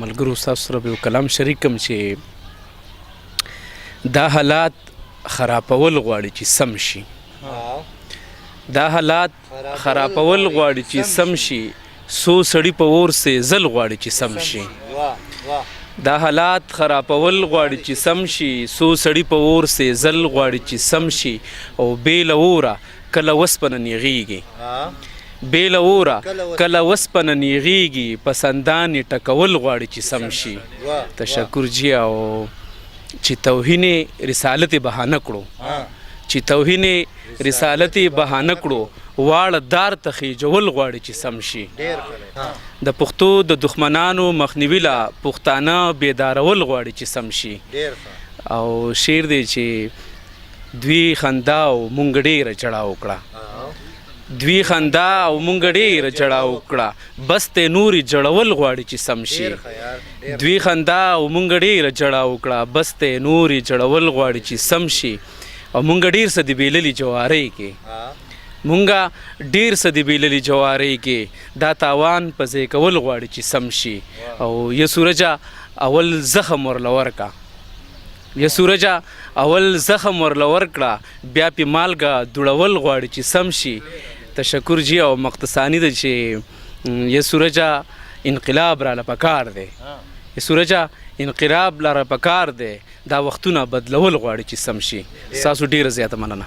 ملګرو ستاسو سره به یو کلام شریک کړم چې دا حالات خرابول غواړي چې سم شي. دا حالات خرابول غواړي چې سم شي، سو سړي په اور سه زل غواړي چې سم شي. دا حالات خرابول غواړي چې سم شي، سو سړي په اور سه زل غواړي چې سم شي. او بیل اوره کله وسپنه نیغیږي، بیل اوره کله وسپنه نیغیږي، پسندانې ټکول غواړي چې سم شي. تشکر جی. او چې توهین رسالت بهانه کړو، چې توهین رسالت بهانه کړو، واړه دار ته خېجول غواړي چې سم شي. د پښتو د دښمنانو مخنیوي لا پښتانه بیدارول غواړي چې سم شي. او شعر دی چې دوی خندا او مونږ ډېره جړا وکړه، دوی خندا او مونږ ډېره جړا وکړه، بس ته نورې جړول غواړي چې سم شي. دوی خندا او مونږ ډېره جړا وکړه، بس ته نورې جړول غواړي چې سم شي. او مونږ ډېر څه د بیللي جوارۍ کې، مونږه ډېر څه د بیللي جوارۍ کې، دا تاوان په ځای کول غواړي چې سم شي. او یا سورجه اول زخم ورله ورکړه، یا سورجه اول زخم ورله ورکړه، بیا پې مالګه دوړول غواړي چې سم شي. تشکر جی. او مختصانی ده چې یا سورجه انقلاب راله پکار دی، یا سورجه انقلاب لاره پکار دی، دا وختونه بدلول غواړي چې سم شي. ستاسو ډېره زیاته مننه.